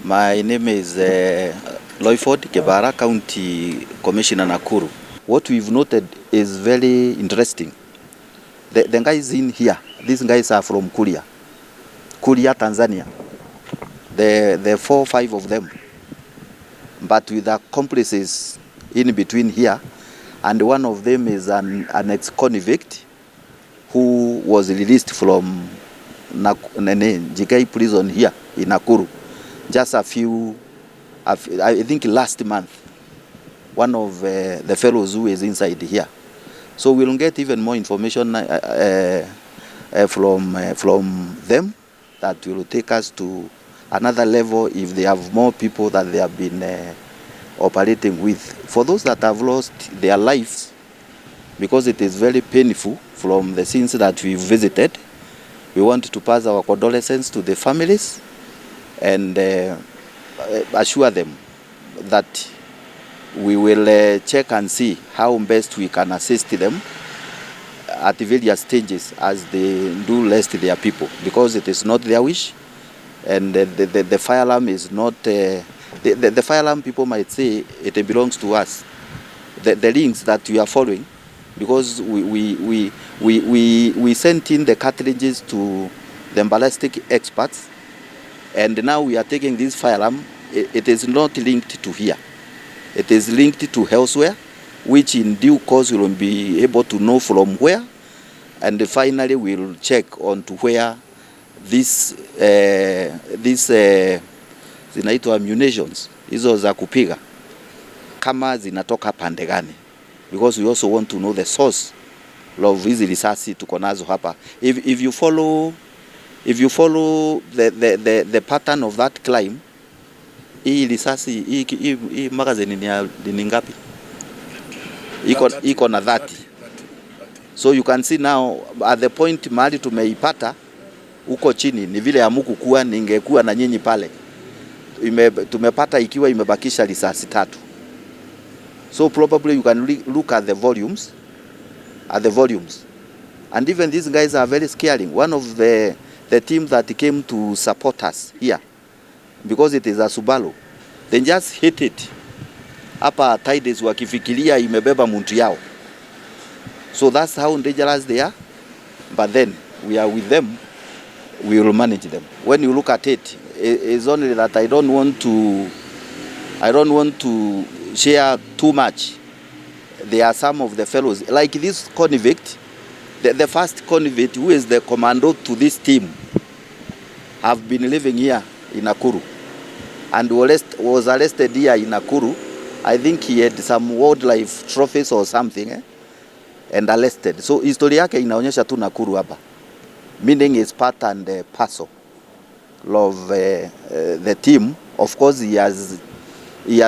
My name is Loyford Kebara, County Commissioner Nakuru. What we've noted is very interesting. The guys in here, these guys are from Kuria, Tanzania. The 4 or 5 of them, but with accomplices in between here, and one of them is an ex-convict who was released from JK prison here in Nakuru. Just I think last month, one of the fellows who is inside here. So we'll get even more information from them that will take us to another level if they have more people that they have been operating with. For those that have lost their lives, because it is very painful from the scenes that we visited, we want to pass our condolences to the families and assure them that we will check and see how best we can assist them at various stages as they do rest their people, because it is not their wish, and the fire alarm is not the fire alarm. People might say it belongs to us. The links that we are following, because we sent in the cartridges to the ballistic experts, and now we are taking this fire alarm. It is not linked to here. It is linked to elsewhere, which in due course we will be able to know from where, and finally we will check on to where this zinaitwa munitions hizo za kupiga kama zinatoka pande gani, because we also want to know the source of hizi risasi tuko nazo hapa. If you follow the pattern of that climb, hii risasi hii magazine ni ngapi? Iko na 30. So you can see now at the point mahali tumeipata uko chini, ni vile hamukukua, ningekuwa na nyinyi pale. Tumepata ikiwa imebakisha risasi 3. So probably you can look at the volumes, and even these guys are very scaring. One of the team that came to support us here, because it is a Subaru, they just hit it hapa Tides wakifikiria imebeba muntu yao. So that's how dangerous they are, but then we are with them, we will manage them. When you look at it, it's only that I don't want to share too much. There are some of the fellows, like this convict, the first convict who is the commando to this team, have been living here in Nakuru and was arrested here in Nakuru. I think he had some wildlife trophies or something, and arrested. So historia yake inaonyesha tu Nakuru hapa, meaning is part and parcel of the team. Of course he has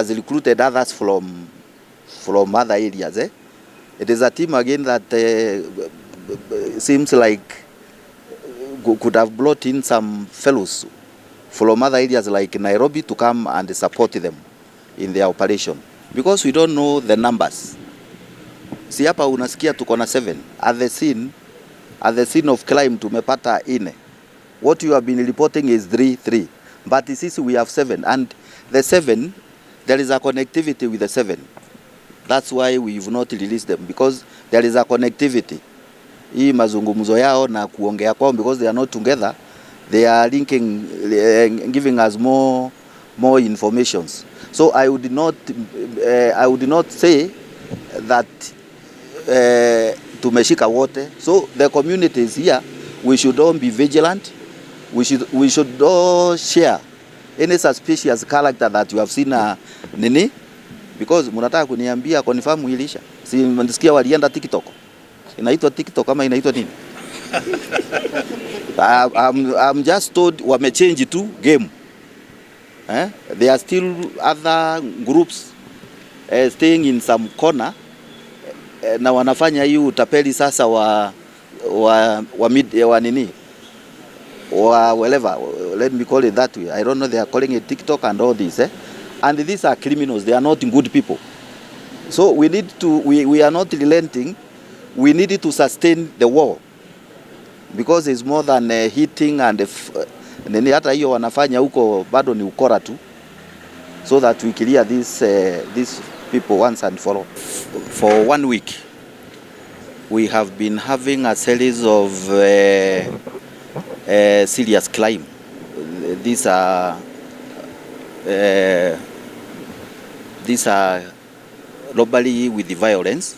recruited others from other areas. It is a team again that seems like could have brought in some fellows from other areas like Nairobi to come and support them in their operation, because we don't know the numbers. Si hapa unasikia tuko na 7 at the scene of crime, tumepata 4. What you have been reporting is 3, but sisi we have 7, and the 7, there is a connectivity with the 7. That's why we've not released them, because there is a connectivity. Hii mazungumzo yao na kuongea kwao, because they are not together, they are linking, giving us more informations. So I would not say that tumeshika wote. So the communities here, we should all be vigilant. We should all share any suspicious character that you have seen nini, because mnataka kuniambia confirm ilisha. Si mnasikia walienda TikTok. Inaitwa TikTok kama inaitwa nini? I'm just told wamechange to game. There are still other groups staying in some corner, na wanafanya hii utapeli sasa wa nini, whatever, let me call it that way. I don't know, they are calling it TikTok and all this, and these are criminals. They are not good people. So we need to, we are not relenting. We need to sustain the war, because it's more than hitting and Nini hata hiyo wanafanya huko bado ni ukora tu, so that we clear these people once and for all. For 1 week we have been having a series of serious crime. These are robbery with violence.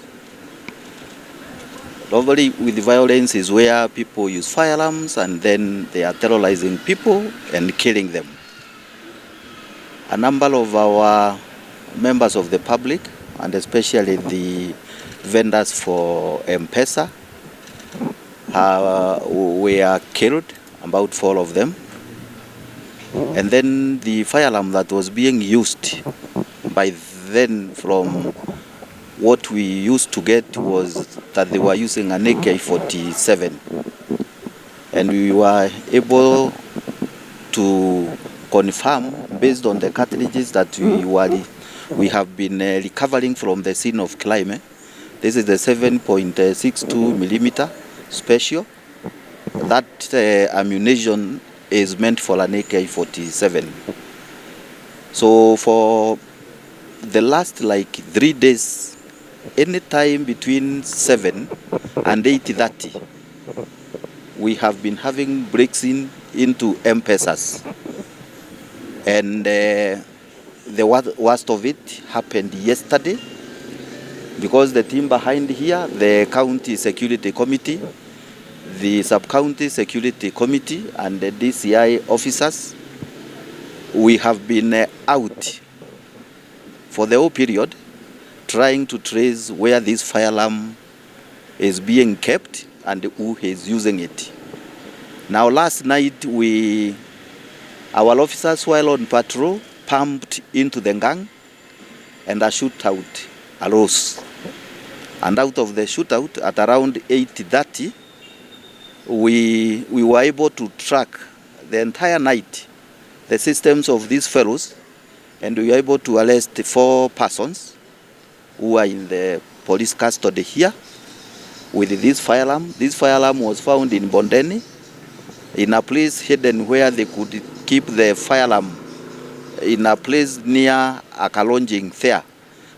Robbery with violence is where people use firearms and then they are terrorizing people and killing them. A number of our members of the public, and especially the vendors for M-Pesa, were killed, about 4 of them. And then the firearm that was being used by then, from what we used to get, was that they were using an AK-47. And we were able to confirm, based on the cartridges that we have been recovering from the scene of crime. This is the 7.62 millimeter special. That ammunition is meant for an AK-47. So for the last 3 days, anytime between 7 and 8:30, we have been having breaks into M-Pesas. And the worst of it happened yesterday, because the team behind here, the county security committee, the sub-county security committee, and the DCI officers, we have been out for the whole period trying to trace where this firearm is being kept and who is using it. Now, last night, our officers, while on patrol, pumped into the gang, and a shootout arose. And out of the shootout, at around 8:30, we were able to track the entire night the systems of these fellows, and we were able to arrest 4 persons who are in the police custody here with this firearm. This firearm was found in Bondeni, in a place hidden where they could keep the firearm, in a place near a Kalonjing there.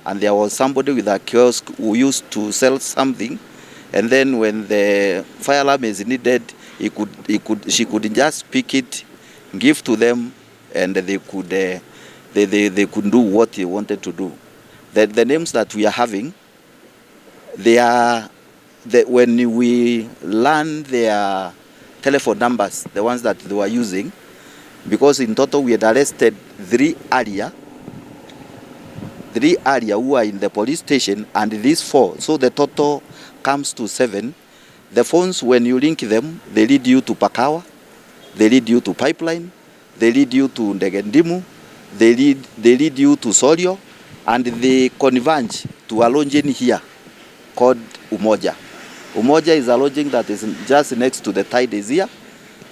And there was somebody with a kiosk who used to sell something, and then when the firearm is needed, she could just pick it, give to them, and they could do what they wanted to do. The names that we are having, when we learn their telephone numbers, the ones that they were using, because in total we had arrested 3 earlier who are in the police station, and these 4, so the total comes to 7. The phones, when you link them, they lead you to Pakawa, they lead you to Pipeline, they lead you to Ndegendimu, they lead you to Solio, and they converge to a lodging here called Umoja. Umoja is a lodging that is just next to the Tide is here,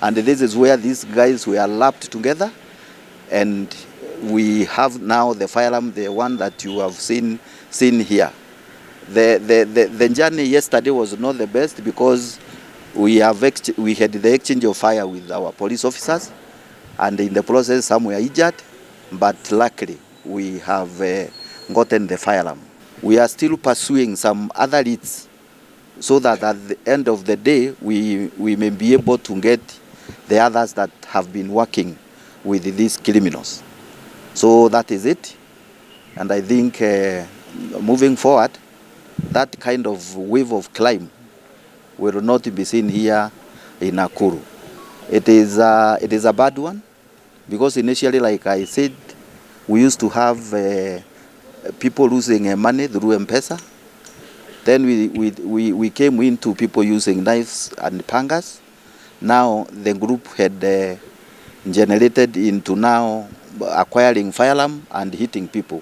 and this is where these guys were lapped together, and we have now the firearm, the one that you have seen here. The journey yesterday was not the best, because we had the exchange of fire with our police officers, and in the process some were injured, but luckily we have gotten the firearm. We are still pursuing some other leads, so that at the end of the day we may be able to get the others that have been working with these criminals. So that is it, and I think moving forward, that kind of wave of crime will not be seen here in Nakuru. It is a bad one, because initially, like I said, we used to have people losing money through M-Pesa. Then we came into people using knives and pangas. Now the group had generated into now acquiring firearm and hitting people.